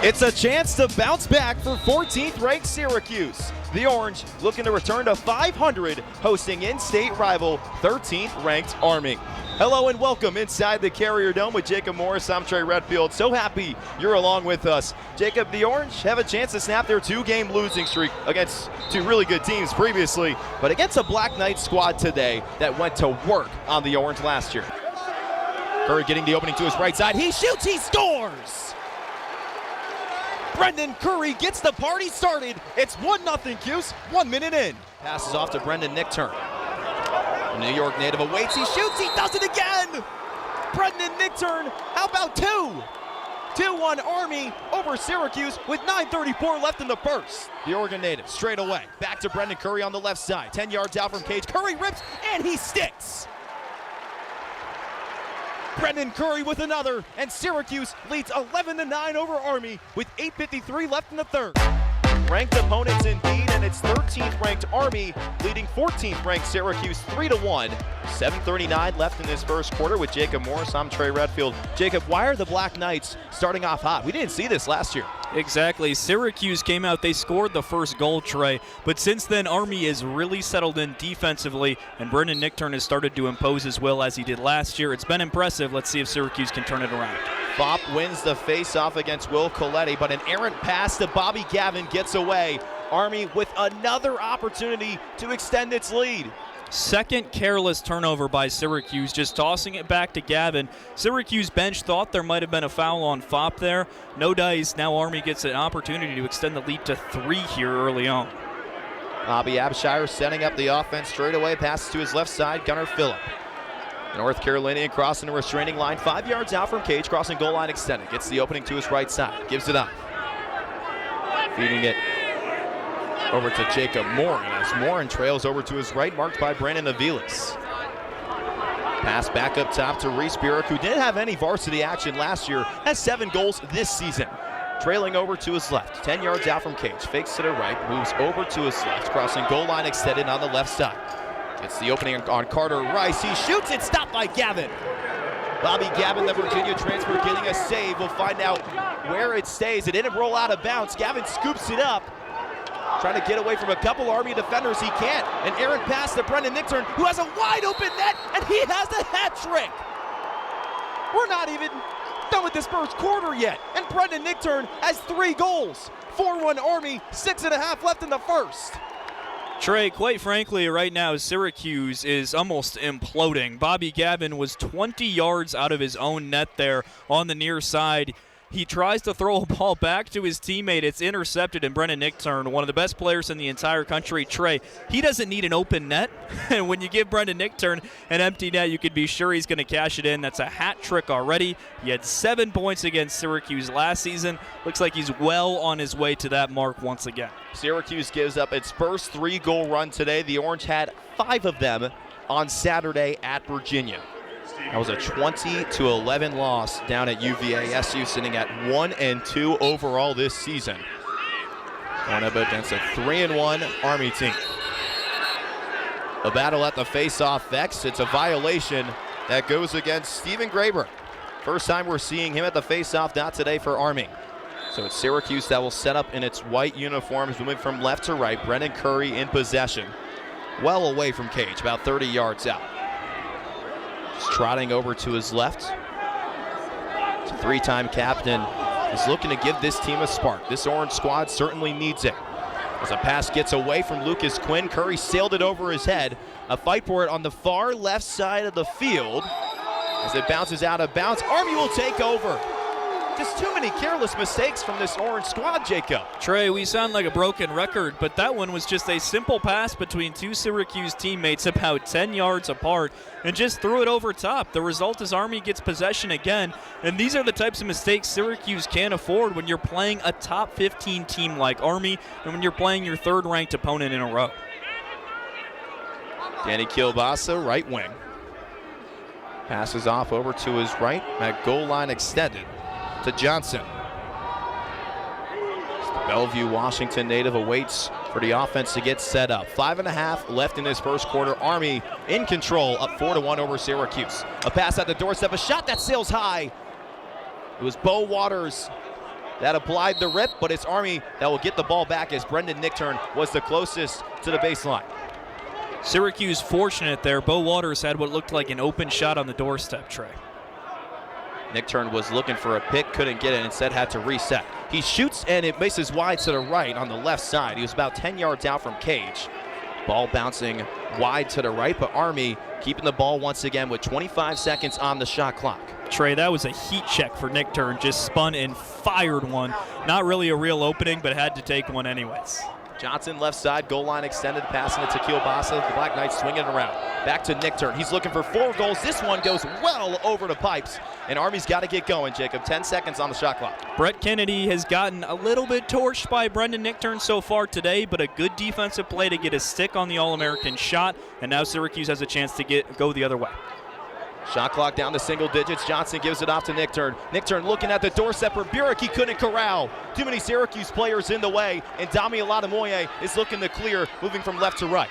It's a chance to bounce back for 14th ranked Syracuse. The Orange looking to return to 500, hosting in-state rival 13th ranked Army. Hello and welcome inside the Carrier Dome with Jacob Morris. I'm Trey Redfield. So happy you're along with us. Jacob, the Orange have a chance to snap their two-game losing streak against two really good teams previously, but against a Black Knight squad today that went to work on the Orange last year. Curry getting the opening to his right side. He shoots, he scores! Brendan Curry gets the party started. It's 1-0 Cuse, 1 minute in. Passes off to Brendan Nickturn. The New York native awaits, he shoots, he does it again! Brendan Nickturn, how about 2? 2-1 Army over Syracuse with 9:34 left in the first. The Oregon native straight away. Back to Brendan Curry on the left side. 10 yards out from Cage. Curry rips, and he sticks! Brendan Curry with another, and Syracuse leads 11-9 over Army with 8:53 left in the third. Ranked opponents indeed, and it's 13th ranked Army leading 14th ranked Syracuse 3-1. 7:39 left in this first quarter with Jacob Morris. I'm Trey Redfield. Jacob, why are the Black Knights starting off hot? We didn't see this last year. Exactly. Syracuse came out, they scored the first goal, Trey, but since then Army has really settled in defensively, and Brendan Nickturn has started to impose his will as he did last year. It's been impressive. Let's see if Syracuse can turn it around. Bopp wins the face-off against Will Coletti, but an errant pass to Bobby Gavin gets away. Army with another opportunity to extend its lead. Second careless turnover by Syracuse, just tossing it back to Gavin. Syracuse bench thought there might have been a foul on Fopp there. No dice. Now Army gets an opportunity to extend the lead to 3 here early on. Bobby Abshire setting up the offense straight away. Passes to his left side. Gunnar Phillip. North Carolinian crossing the restraining line. 5 yards out from Cage. Crossing goal line extended. Gets the opening to his right side. Gives it up. Feeding it over to Jacob Morin as Morin trails over to his right, marked by Brandon Aviles. Pass back up top to Reese Burek, who didn't have any varsity action last year, has 7 goals this season. Trailing over to his left, 10 yards out from Cage, fakes to the right, moves over to his left, crossing goal line extended on the left side. Gets the opening on Carter Rice, he shoots it, stopped by Gavin. Bobby Gavin, the Virginia transfer, getting a save. We'll find out where it stays. It didn't roll out of bounds. Gavin scoops it up. Trying to get away from a couple Army defenders, he can't. An errant pass to Brendan Nickturn, who has a wide open net, and he has a hat trick. We're not even done with this first quarter yet, and Brendan Nickturn has 3 goals. 4-1 Army, 6.5 left in the first. Trey, quite frankly, right now Syracuse is almost imploding. Bobby Gavin was 20 yards out of his own net there on the near side. He tries to throw a ball back to his teammate. It's intercepted, and Brendan Nickturn, one of the best players in the entire country, Trey, he doesn't need an open net. And when you give Brendan Nickturn an empty net, you can be sure he's going to cash it in. That's a hat trick already. He had 7 points against Syracuse last season. Looks like he's well on his way to that mark once again. Syracuse gives up its first 3-goal run today. The Orange had 5 of them on Saturday at Virginia. That was a 20-11 loss down at UVA. SU sitting at 1-2 overall this season. Going up against a 3-1 Army team. A battle at the face-off Vex. It's a violation that goes against Stephen Graber. First time we're seeing him at the face-off, not today for Army. So it's Syracuse that will set up in its white uniforms, moving from left to right. Brendan Curry in possession. Well away from Cage, about 30 yards out. Trotting over to his left. The 3-time captain is looking to give this team a spark. This Orange squad certainly needs it. As a pass gets away from Lucas Quinn, Curry sailed it over his head. A fight for it on the far left side of the field. As it bounces out of bounds, Army will take over. Just too many careless mistakes from this Orange squad, Jacob. Trey, we sound like a broken record, but that one was just a simple pass between 2 Syracuse teammates about 10 yards apart and just threw it over top. The result is Army gets possession again, and these are the types of mistakes Syracuse can't afford when you're playing a top 15 team like Army and when you're playing your 3rd-ranked opponent in a row. Danny Kielbasa, right wing. Passes off over to his right at goal line extended to Johnson. The Bellevue, Washington native awaits for the offense to get set up. 5.5 left in this first quarter. Army in control, up 4-1 over Syracuse. A pass at the doorstep, a shot that sails high. It was Bo Waters that applied the rip, but it's Army that will get the ball back as Brendan Nickturn was the closest to the baseline. Syracuse fortunate there. Bo Waters had what looked like an open shot on the doorstep, Trey. Nickturn was looking for a pick, couldn't get it, instead had to reset. He shoots and it misses wide to the right on the left side. He was about 10 yards out from cage. Ball bouncing wide to the right, but Army keeping the ball once again with 25 seconds on the shot clock. Trey, that was a heat check for Nickturn. Just spun and fired one. Not really a real opening, but had to take one anyways. Johnson left side, goal line extended, passing it to Kielbasa. The Black Knights swinging it around. Back to Nickturn. He's looking for 4 goals. This one goes well over the pipes. And Army's got to get going, Jacob. 10 seconds on the shot clock. Brett Kennedy has gotten a little bit torched by Brendan Nickturn so far today, but a good defensive play to get a stick on the All-American shot. And now Syracuse has a chance to go the other way. Shot clock down to single digits. Johnson gives it off to Nickturn. Nickturn looking at the doorstep for Burek. He couldn't corral. Too many Syracuse players in the way, and Dami Oladamoye is looking to clear, moving from left to right.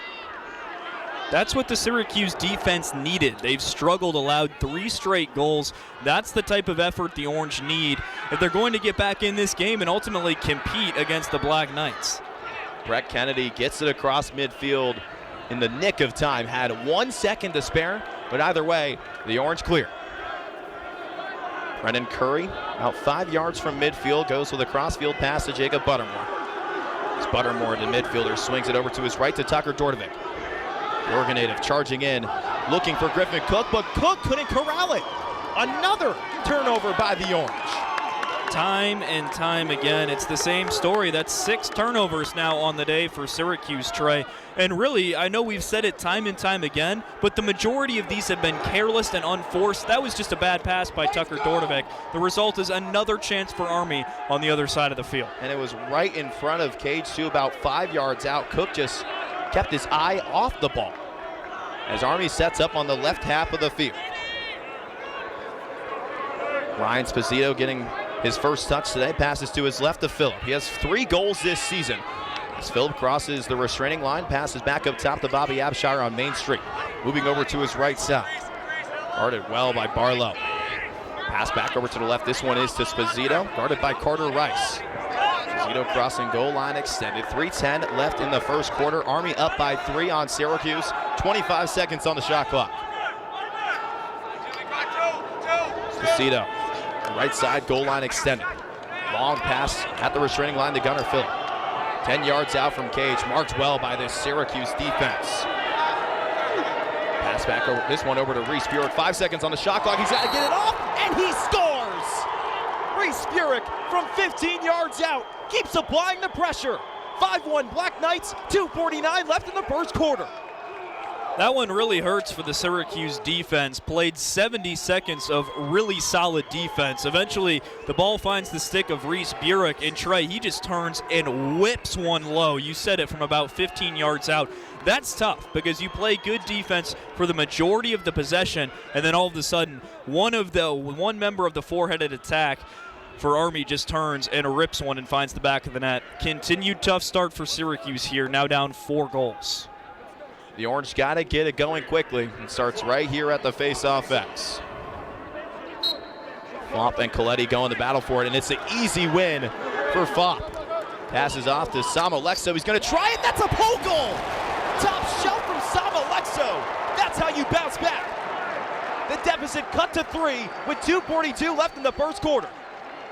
That's what the Syracuse defense needed. They've struggled, allowed 3 straight goals. That's the type of effort the Orange need if they're going to get back in this game and ultimately compete against the Black Knights. Brett Kennedy gets it across midfield in the nick of time. Had 1 second to spare, but either way, the Orange clear. Brendan Curry, about 5 yards from midfield, goes with a crossfield pass to Jacob Buttermore. As Buttermore, the midfielder, swings it over to his right to Tucker Dordovic. The Oregon native charging in, looking for Griffin Cook, but Cook couldn't corral it. Another turnover by the Orange. Time and time again, it's the same story. That's 6 turnovers now on the day for Syracuse, Trey. And really, I know we've said it time and time again, but the majority of these have been careless and unforced. That was just a bad pass by Tucker Dordovic. The result is another chance for Army on the other side of the field. And it was right in front of cage 2, about 5 yards out. Cook just kept his eye off the ball as Army sets up on the left half of the field. Ryan Sposito getting his first touch today, passes to his left to Phillip. He has 3 goals this season. As Phillip crosses the restraining line, passes back up top to Bobby Abshire on Main Street. Moving over to his right side. Guarded well by Barlow. Pass back over to the left. This one is to Sposito, guarded by Carter Rice. Sposito crossing goal line extended. 3:10 left in the first quarter. Army up by 3 on Syracuse. 25 seconds on the shot clock. Sposito. Right side, goal line extended. Long pass at the restraining line to Gunnar Phillip. 10 yards out from cage, marked well by this Syracuse defense. Pass back over, this one over to Reese Burek. 5 seconds on the shot clock. He's got to get it off, and he scores! Reese Burek from 15 yards out keeps applying the pressure. 5-1 Black Knights, 2:49 left in the first quarter. That one really hurts for the Syracuse defense. Played 70 seconds of really solid defense. Eventually, the ball finds the stick of Reese Burek, and Trey, he just turns and whips one low. You said it, from about 15 yards out. That's tough because you play good defense for the majority of the possession, and then all of a sudden, one member of the four-headed attack for Army just turns and rips one and finds the back of the net. Continued tough start for Syracuse here, now down 4 goals. The Orange got to get it going quickly. It starts right here at the face-off X. Fopp and Coletti go in the battle for it, and it's an easy win for Fopp. Passes off to Sam Alexo. He's going to try it. That's a pole goal. Top shelf from Sam Alexo. That's how you bounce back. The deficit cut to 3 with 2:42 left in the first quarter.